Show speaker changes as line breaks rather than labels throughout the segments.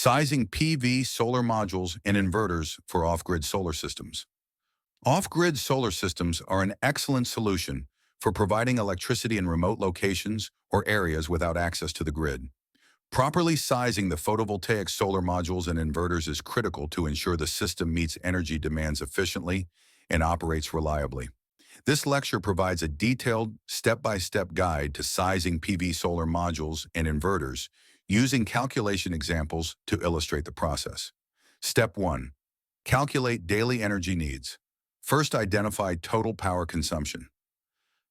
Sizing PV solar modules and inverters for off-grid solar systems. Off-grid solar systems are an excellent solution for providing electricity in remote locations or areas without access to the grid. Properly sizing the photovoltaic solar modules and inverters is critical to ensure the system meets energy demands efficiently and operates reliably. This lecture provides a detailed, step-by-step guide to sizing PV solar modules and inverters using calculation examples to illustrate the process. Step 1. Calculate daily energy needs. First, identify total power consumption.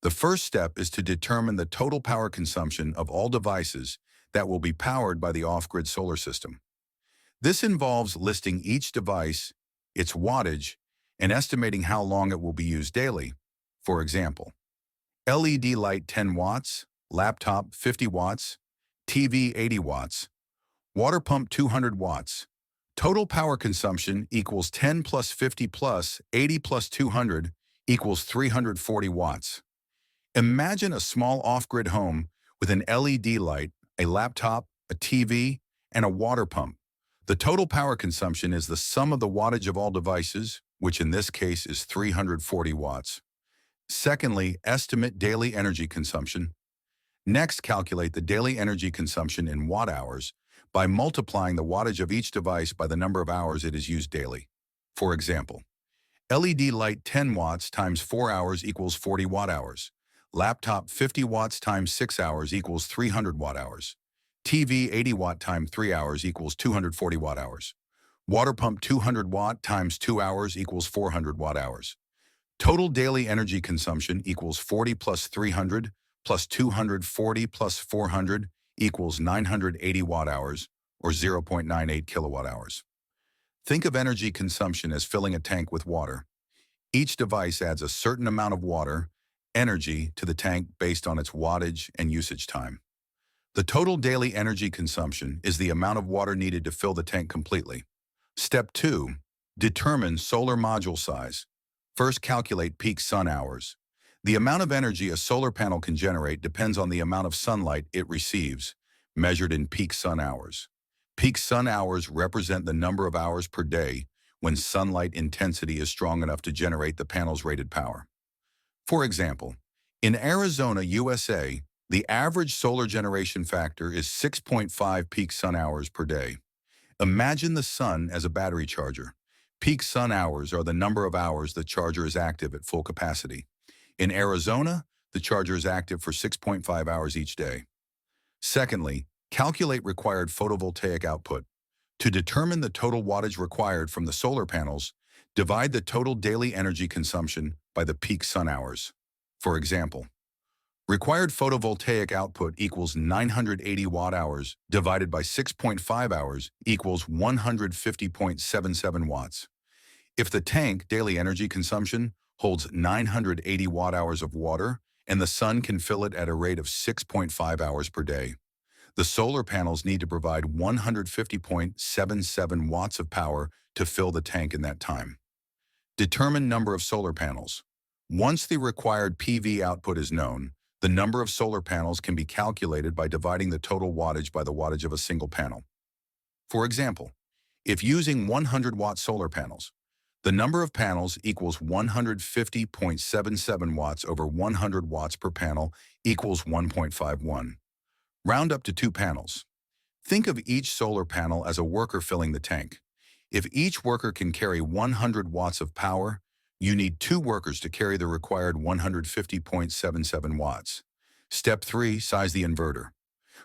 The first step is to determine the total power consumption of all devices that will be powered by the off-grid solar system. This involves listing each device, its wattage, and estimating how long it will be used daily. For example, LED light 10 watts, laptop 50 watts, TV 80 watts, water pump 200 watts. Total power consumption equals 10 plus 50 plus 80 plus 200 equals 340 watts. Imagine a small off-grid home with an LED light, a laptop, a TV, and a water pump. The total power consumption is the sum of the wattage of all devices, which in this case is 340 watts. Secondly, estimate daily energy consumption. Next, calculate the daily energy consumption in watt-hours by multiplying the wattage of each device by the number of hours it is used daily. For example, LED light 10 watts times 4 hours equals 40 watt-hours. Laptop 50 watts times 6 hours equals 300 watt-hours. TV 80 watt times 3 hours equals 240 watt-hours. Water pump 200 watt times 2 hours equals 400 watt-hours. Total daily energy consumption equals 40 plus 300 plus 240 plus 400 equals 980 watt-hours, or 0.98 kilowatt-hours. Think of energy consumption as filling a tank with water. Each device adds a certain amount of water, energy, to the tank based on its wattage and usage time. The total daily energy consumption is the amount of water needed to fill the tank completely. Step 2. Determine solar module size. First, calculate peak sun hours. The amount of energy a solar panel can generate depends on the amount of sunlight it receives, measured in peak sun hours. Peak sun hours represent the number of hours per day when sunlight intensity is strong enough to generate the panel's rated power. For example, in Arizona, USA, the average solar generation factor is 6.5 peak sun hours per day. Imagine the sun as a battery charger. Peak sun hours are the number of hours the charger is active at full capacity. In Arizona, the charger is active for 6.5 hours each day. Secondly, calculate required photovoltaic output. To determine the total wattage required from the solar panels, divide the total daily energy consumption by the peak sun hours. For example, required photovoltaic output equals 980 watt-hours divided by 6.5 hours equals 150.77 watts. If the tank daily energy consumption holds 980 watt-hours of water and the sun can fill it at a rate of 6.5 hours per day, the solar panels need to provide 150.77 watts of power to fill the tank in that time. Determine number of solar panels. Once the required PV output is known, the number of solar panels can be calculated by dividing the total wattage by the wattage of a single panel. For example, if using 100-watt solar panels, the number of panels equals 150.77 watts over 100 watts per panel equals 1.51. Round up to 2 panels. Think of each solar panel as a worker filling the tank. If each worker can carry 100 watts of power, you need 2 workers to carry the required 150.77 watts. Step 3. Size the inverter.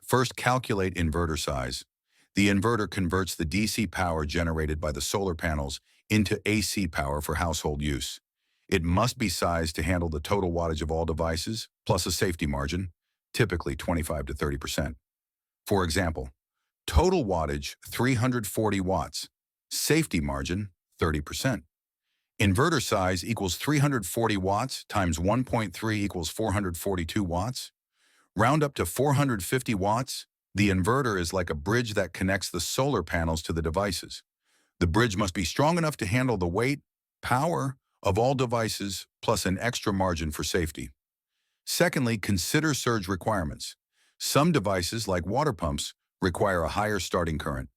First, calculate inverter size. The inverter converts the DC power generated by the solar panels into AC power for household use. It must be sized to handle the total wattage of all devices, plus a safety margin, typically 25 to 30%. For example, total wattage 340 watts, safety margin 30%. Inverter size equals 340 watts times 1.3 equals 442 watts. Round up to 450 watts. The inverter is like a bridge that connects the solar panels to the devices. The bridge must be strong enough to handle the weight, power of all devices, plus an extra margin for safety. Secondly, consider surge requirements. Some devices, like water pumps, require a higher starting current.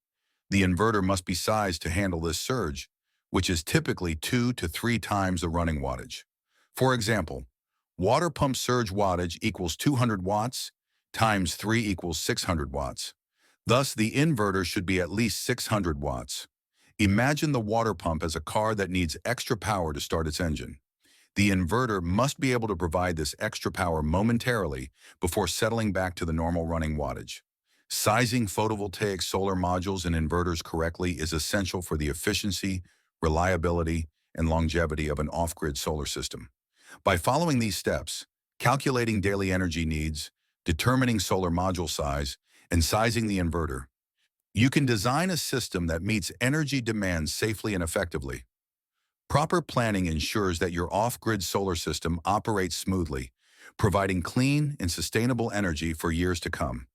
The inverter must be sized to handle this surge, which is typically 2 to 3 times the running wattage. For example, water pump surge wattage equals 200 watts times 3 equals 600 watts. Thus, the inverter should be at least 600 watts. Imagine the water pump as a car that needs extra power to start its engine. The inverter must be able to provide this extra power momentarily before settling back to the normal running wattage. Sizing photovoltaic solar modules and inverters correctly is essential for the efficiency, reliability, and longevity of an off-grid solar system. By following these steps, calculating daily energy needs, determining solar module size, and sizing the inverter, you can design a system that meets energy demands safely and effectively. Proper planning ensures that your off-grid solar system operates smoothly, providing clean and sustainable energy for years to come.